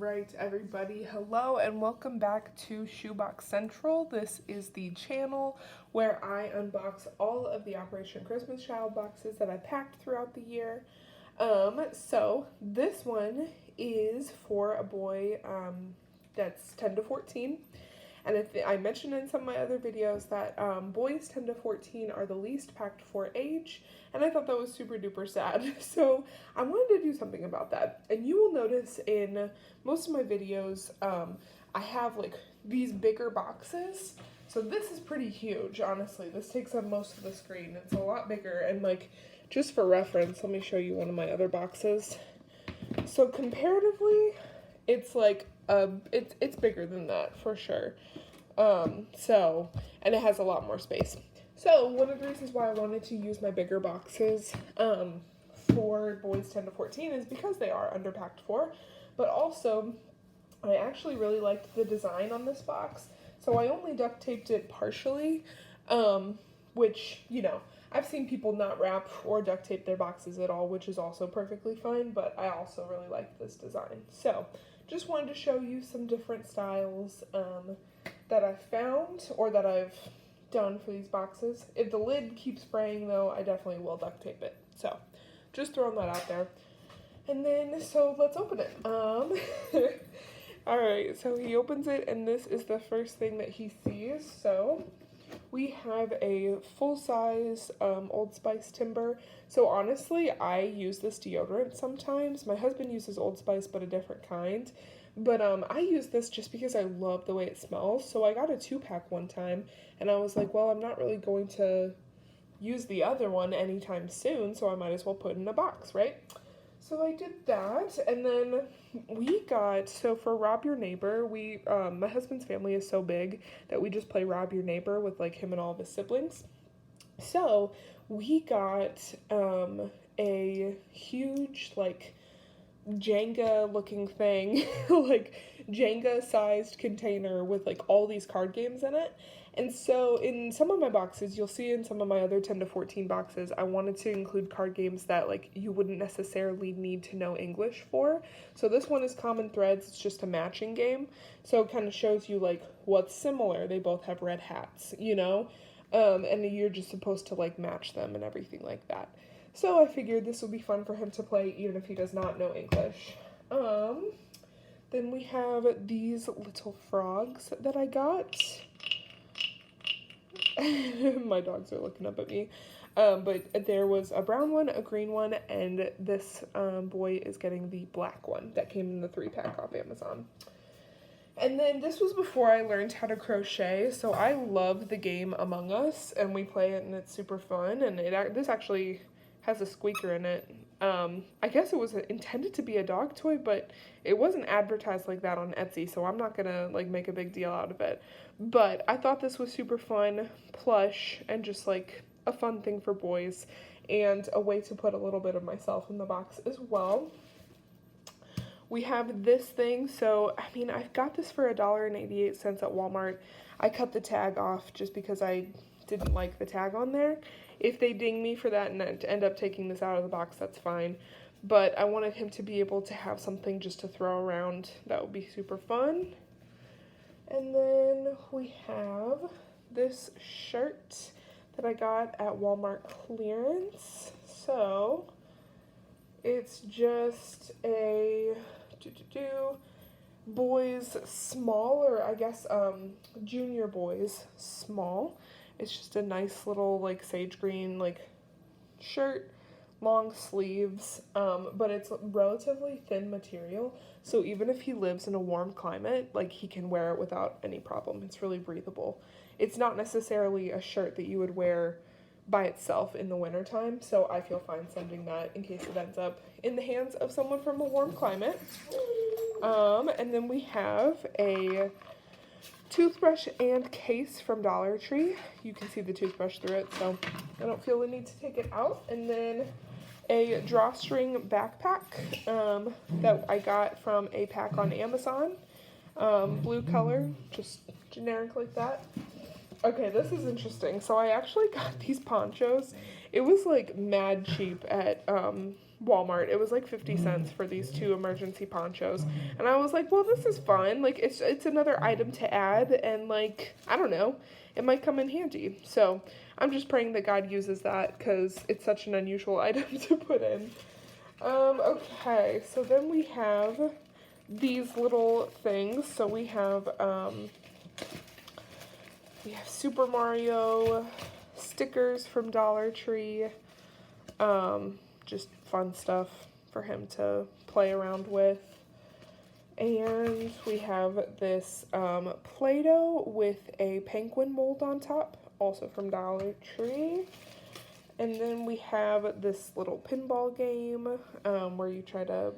Alright everybody, hello and welcome back to Shoebox Central. This is the channel where I unbox all of the Operation Christmas Child boxes that I packed throughout the year. So this one is for a boy that's 10 to 14. And I mentioned in some of my other videos that boys 10 to 14 are the least packed for age, and I thought that was super duper sad. So I wanted to do something about that. And you will notice in most of my videos, I have like these bigger boxes. So this is pretty huge, honestly. This takes up most of the screen. It's a lot bigger, and like, just for reference, let me show you one of my other boxes. So comparatively, it's like it's bigger than that for sure. And it has a lot more space. So one of the reasons why I wanted to use my bigger boxes for boys 10 to 14 is because they are underpacked for, but also I actually really liked the design on this box. So I only duct taped it partially, which, you know, I've seen people not wrap or duct tape their boxes at all, which is also perfectly fine, but I also really liked this design. So just wanted to show you some different styles that I found or that I've done for these boxes. If the lid keeps spraying though, I definitely will duct tape it. So just throwing that out there. And then, so let's open it. All right, so he opens it and this is the first thing that he sees. So we have a full-size Old Spice Timber. So honestly, I use this deodorant sometimes. My husband uses Old Spice, but a different kind. But I use this just because I love the way it smells. So I got a 2-pack one time, and I was like, well, I'm not really going to use the other one anytime soon, so I might as well put it in a box, right? So I did that, and then we got, so for Rob Your Neighbor, my husband's family is so big that we just play Rob Your Neighbor with like him and all of his siblings. So we got a huge like Jenga looking thing, like Jenga sized container with like all these card games in it. And so in some of my boxes, you'll see in some of my other 10 to 14 boxes, I wanted to include card games that like you wouldn't necessarily need to know English for. So this one is Common Threads. It's just a matching game. So it kind of shows you like what's similar. They both have red hats, you know, and you're just supposed to like match them and everything like that. So I figured this would be fun for him to play even if he does not know English. Then we have these little frogs that I got. My dogs are looking up at me. But there was a brown one, a green one, and this boy is getting the black one that came in the 3-pack off Amazon. And then this was before I learned how to crochet, so I love the game Among Us, and we play it and it's super fun, and this actually has a squeaker in it. I guess it was intended to be a dog toy, but it wasn't advertised like that on Etsy, so I'm not gonna like make a big deal out of it. But I thought this was super fun, plush, and just like a fun thing for boys, and a way to put a little bit of myself in the box as well. We have this thing, so I mean, I got this for $1.88 at Walmart. I cut the tag off just because I didn't like the tag on there. If they ding me for that and end up taking this out of the box, that's fine. But I wanted him to be able to have something just to throw around. That would be super fun. And then we have this shirt that I got at Walmart clearance. So it's just a boys small, or I guess junior boys small. It's just a nice little like sage green like shirt, long sleeves, but it's relatively thin material, so even if he lives in a warm climate, like he can wear it without any problem. It's really breathable. It's not necessarily a shirt that you would wear by itself in the wintertime, so I feel fine sending that in case it ends up in the hands of someone from a warm climate. And then we have a toothbrush and case from Dollar Tree. You can see the toothbrush through it, so I don't feel the need to take it out. And then a drawstring backpack that I got from a pack on Amazon. Blue color, just generic like that. Okay, this is interesting. So I actually got these ponchos. It was like mad cheap at Walmart. It was like 50 cents for these 2 emergency ponchos. And I was like, well, this is fun. Like, it's another item to add, and, like, I don't know, it might come in handy. So I'm just praying that God uses that, because it's such an unusual item to put in. Okay, so then we have these little things. So we have Super Mario stickers from Dollar Tree. Just fun stuff for him to play around with. And we have this Play-Doh with a penguin mold on top, also from Dollar Tree. And then we have this little pinball game where you try to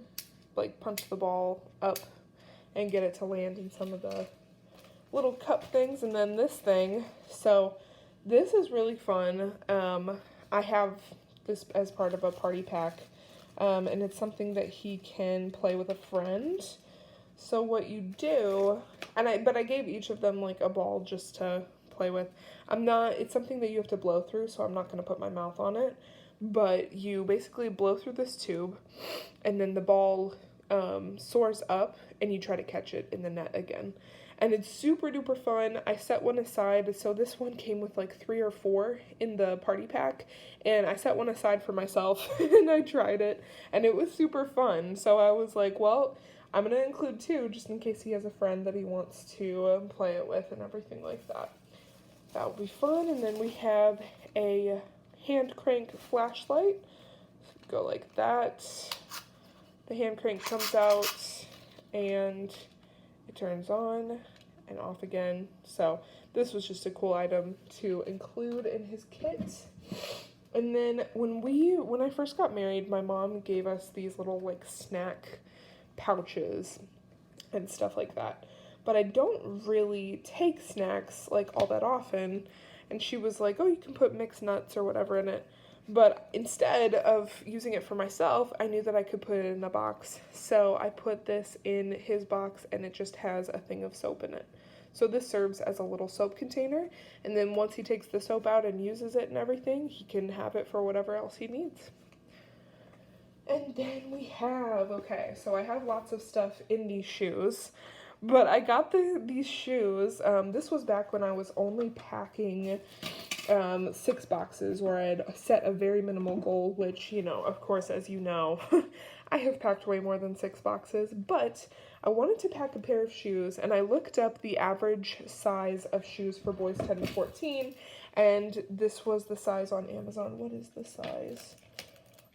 like punch the ball up and get it to land in some of the little cup things. And then this thing, so this is really fun. I have this as part of a party pack, and it's something that he can play with a friend. So what you do, but I gave each of them like a ball just to play with. It's something that you have to blow through, so I'm not going to put my mouth on it, but you basically blow through this tube, and then the ball soars up, and you try to catch it in the net again. And it's super duper fun. I set one aside, so this one came with like 3 or 4 in the party pack, and I set one aside for myself, and I tried it, and it was super fun. So I was like, well, I'm going to include 2 just in case he has a friend that he wants to play it with and everything like that. That would be fun. And then we have a hand crank flashlight. Go like that. The hand crank comes out, and it turns on and off again. So this was just a cool item to include in his kit. And then when I first got married, my mom gave us these little like snack pouches and stuff like that. But I don't really take snacks like all that often. And she was like, oh, you can put mixed nuts or whatever in it. But instead of using it for myself, I knew that I could put it in a box. So I put this in his box, and it just has a thing of soap in it. So this serves as a little soap container. And then once he takes the soap out and uses it and everything, he can have it for whatever else he needs. And then we have, okay, so I have lots of stuff in these shoes. But I got these shoes. This was back when I was only packing 6 boxes, where I had set a very minimal goal, which, you know, of course, as you know, I have packed way more than 6 boxes, but I wanted to pack a pair of shoes, and I looked up the average size of shoes for boys 10 to 14, and this was the size on Amazon. What is the size?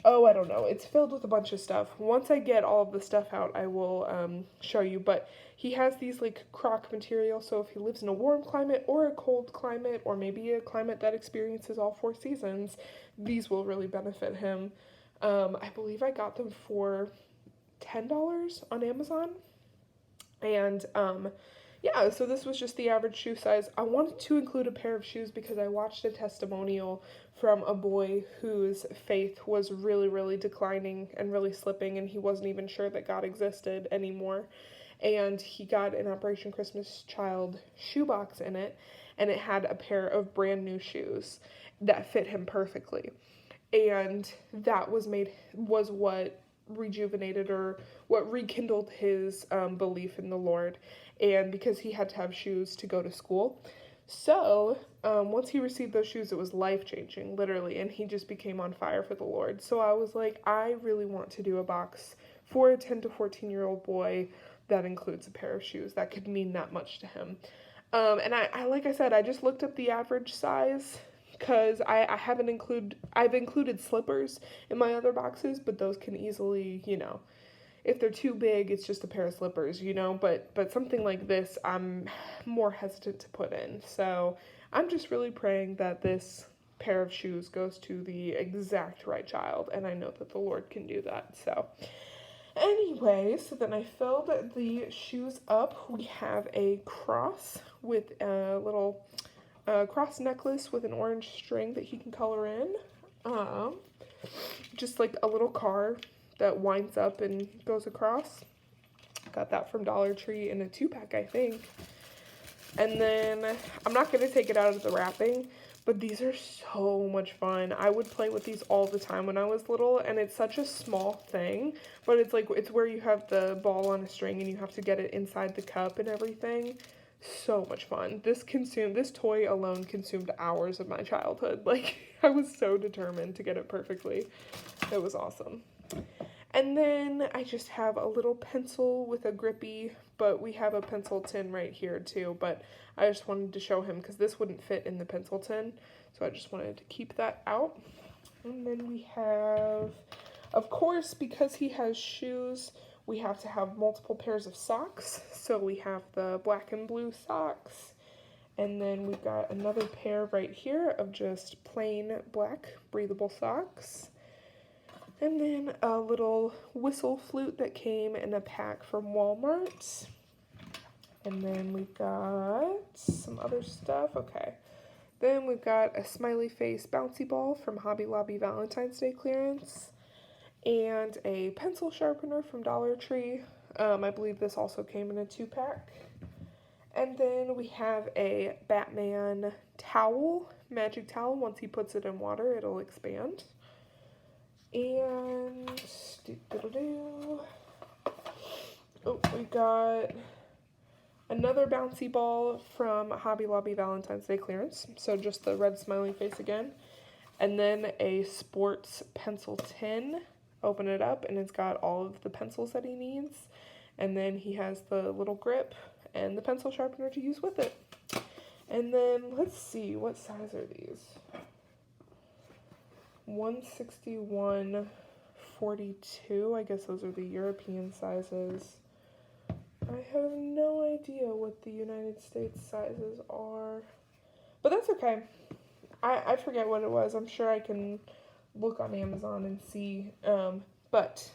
Oh, I don't know. It's filled with a bunch of stuff. Once I get all of the stuff out, I will show you. But he has these like croc material, so if he lives in a warm climate or a cold climate, or maybe a climate that experiences all 4 seasons, these will really benefit him. I believe I got them for $10 on Amazon. And yeah, so this was just the average shoe size. I wanted to include a pair of shoes because I watched a testimonial from a boy whose faith was really, really declining and really slipping, and he wasn't even sure that God existed anymore. And he got an Operation Christmas Child shoebox in it, and it had a pair of brand new shoes that fit him perfectly. And that was what rejuvenated, or what rekindled his belief in the Lord, and because he had to have shoes to go to school. So once he received those shoes, it was life-changing, literally, and he just became on fire for the Lord. So I was like, I really want to do a box for a 10 to 14-year-old boy that includes a pair of shoes. That could mean that much to him. And I like I said, I just looked up the average size, because I've included slippers in my other boxes, but those can easily, you know, if they're too big, it's just a pair of slippers, you know, but something like this, I'm more hesitant to put in. So I'm just really praying that this pair of shoes goes to the exact right child, and I know that the Lord can do that. So anyway, so then I filled the shoes up. We have a cross with a little cross necklace with an orange string that he can color in. Just like a little car that winds up and goes across. Got that from Dollar Tree in a 2-pack, I think. And then I'm not going to take it out of the wrapping, But these are so much fun. I would play with these all the time when I was little, and it's such a small thing, but it's like, it's where you have the ball on a string and you have to get it inside the cup and everything. So much fun. This toy alone consumed hours of my childhood. Like, I was so determined to get it perfectly. It was awesome. And then I just have a little pencil with a grippy, but we have a pencil tin right here too, but I just wanted to show him because this wouldn't fit in the pencil tin, so I just wanted to keep that out. And then we have, of course, because he has shoes, we have to have multiple pairs of socks. So we have the black and blue socks, and then we've got another pair right here of just plain black breathable socks. And then a little whistle flute that came in a pack from Walmart. And then we've got some other stuff. Okay. Then we've got a smiley face bouncy ball from Hobby Lobby Valentine's Day clearance. And a pencil sharpener from Dollar Tree. I believe this also came in a 2-pack. And then we have a Batman towel, magic towel. Once he puts it in water, it'll expand. And oh, we got another bouncy ball from Hobby Lobby Valentine's Day clearance. So just the red smiley face again. And then a sports pencil tin. Open it up and it's got all of the pencils that he needs. And then he has the little grip and the pencil sharpener to use with it. And then let's see, what size are these? 161, 42. I guess those are the European sizes. I have no idea what the United States sizes are, but that's okay. I forget what it was. I'm sure I can look on Amazon and see. But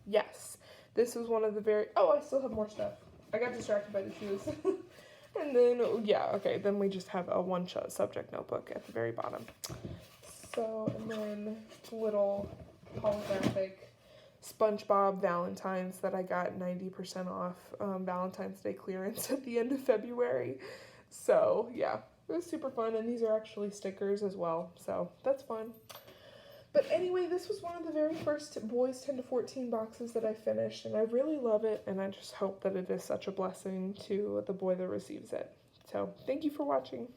yes, this was one of the very, oh, I still have more stuff. I got distracted by the shoes. And then, yeah, okay, then we just have a one-shot subject notebook at the very bottom. So, and then little holographic SpongeBob Valentines that I got 90% off Valentine's Day clearance at the end of February. So, yeah, it was super fun, and these are actually stickers as well, so that's fun. But anyway, this was one of the very first Boys 10 to 14 boxes that I finished, and I really love it, and I just hope that it is such a blessing to the boy that receives it. So, thank you for watching.